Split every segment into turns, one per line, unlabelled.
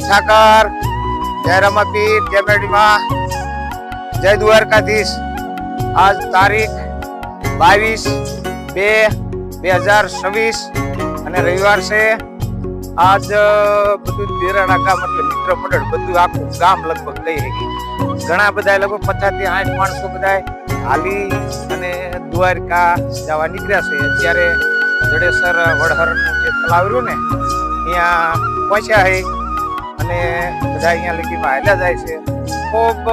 ઠાકર, જય રમાપીર, જય મેડીમાં, જય દ્વારકાધીશ। આજ તારીખ 22/2/2026 અને રવિવાર છે। આજ બધું દેરાડા ગામ એટલે મિત્ર મંડળ બધું આખું ગામ લગભગ લઈ ગઈ। ઘણા બધા લગભગ 50 થી 60 માણસો બધા હાલી અને દ્વારકા જવા નીકળ્યા છે। અત્યારે જડેસર વડહરનું જે તળાવ રહ્યું ને ત્યાં પહોંચ્યા છે અને બધા અહીંયા લગીમાં હાલ્યા જાય છે। ખૂબ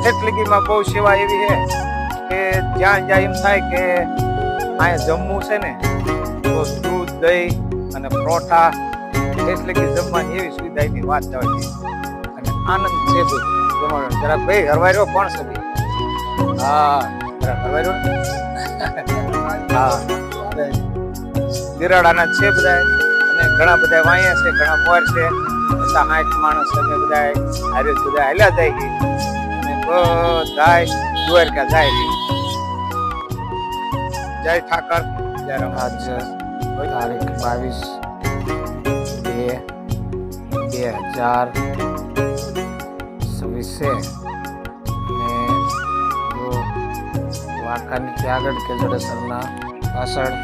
એટલીગીમાં બહુ સેવા એવી છે કે જ્યાં જ્યાં એમ થાય કે અહીંયા જમવું છે ને તો દૂધ દહીં અને પરોઠા એટલે કે જમવાની એવી સુવિધા એની વાત જવા છે અને આનંદ છે ભાઈ। જરા ભાઈ હરવાર્યો પણ છે ભાઈ, હા જરા હરવાર્યો હા દિરાડાના છે બધા અને ઘણા બધા વાયા છે, ઘણા મોર છે, 60 માણસ અમે બધા હારે બધા હાલ્યા જાય છે અને બધા દ્વારકા જાય છે। જય ઠાકર, જય રામ।
આજ તારીખ 22/2/2026 છે અને જો વાંકાની ત્યાં આગળ કે જડેસરના પાછળ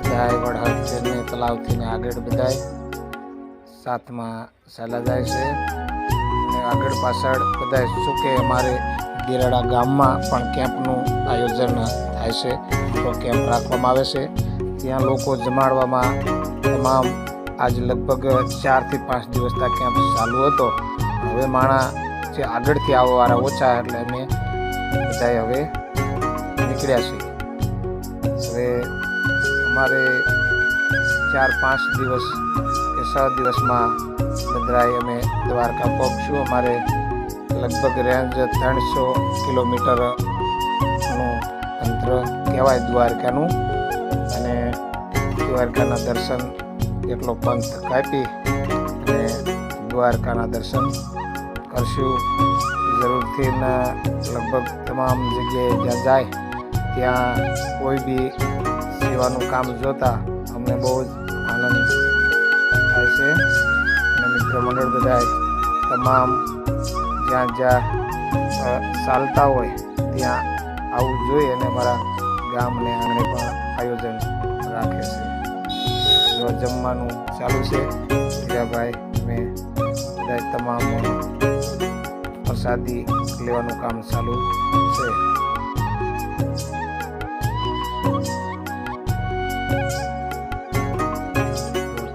બધાય વડહર ને તલાવથી ને આગળ બધાય સાથમાં ચાલ્યા જાય છે અને આગળ પાછળ બધાય શું કે અમારે દેરાડા ગામમાં પણ કેમ્પનું આયોજન થાય છે, મોટો કેમ્પ રાખવામાં આવે છે। ત્યાં લોકો જમાડવામાં તમામ આજ લગભગ 4 થી 5 દિવસના કેમ્પ ચાલુ હતો। હવે માણા જે આગળથી આવવાવાળા ઓછા એટલે અમે બધાએ હવે નીકળ્યા છીએ। હવે અમારે 4-5 દિવસ કે 6 દિવસમાં બધાએ અમે દ્વારકા પહોંચશું। અમારે લગભગ રેન્જ 300 કિલોમીટરનું અંતર કહેવાય દ્વારકાનું અને દ્વારકાના દર્શન એટલો પંથ કાપી અને દ્વારકાના દર્શન કરશું જરૂરથી। લગભગ તમામ જગ્યાએ જ્યાં જાય ત્યાં કોઈ બી સેવાનું કામ જોતા અમને બહુ જ આનંદ થાય છે અને મિત્ર મંડળ બધા તમામ જ્યાં જ્યાં ચાલતા હોય ત્યાં આવવું જોઈએ અને મારા ગામને આંગણે પણ આયોજન રાખે છે। જો જમવાનું ચાલુ છે ભાઈ અમે બધા તમામ પ્રસાદી લેવાનું કામ ચાલુ છે।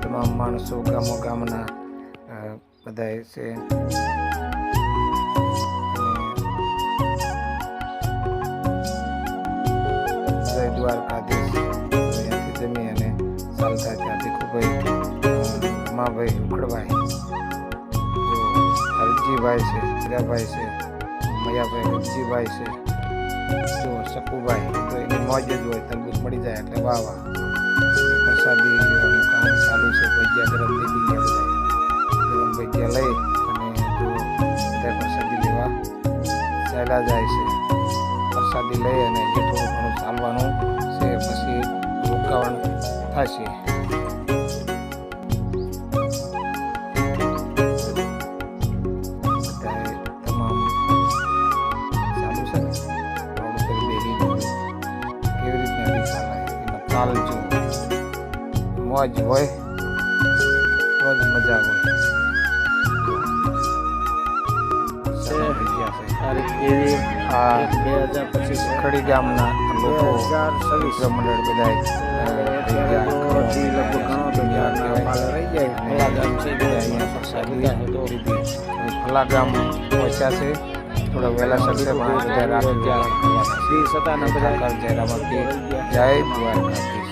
તમામ માણસો ગામના બધા છે દ્વારકાધીશ ત્યાંથી જમી અને ચાલતા ત્યાંથી ખૂબ રમાભાઈ ઉખડભાઈ, હરજીભાઈ છે, હીરાભાઈ છે, મયાભાઈ રજીભાઈ છે, જો શકુભાઈ તો એની મોજ જ હોય, તરબૂચ મળી જાય એટલે વાહ વાહ। પ્રસાદી લેવાનું કામ ચાલુ છે। ભજીયા ગરમ લઈ ગયા, બધા ગરમ ભજીયા લઈ અને જો બધા પ્રસાદી લેવા ચાલ્યા જાય છે। પ્રસાદી લઈ અને જે થોડું ઘણું ચાલવાનું છે પછી રોકાણ થશે। તમામ ચાલુ છે ને રોડ ઉપર બેસી કેવી રીતના ચાલે એનો તાલ જો મોજ હોય તો જ મજા હોય।
તારીખ 2025
ખડી ગામના લોકો મંડળ બધા ફલા ગામ પહોંચ્યા છે। થોડા વહેલા સત્સંગ બધા રાત જય રામાપીર, જય દ્વારકાધીશ।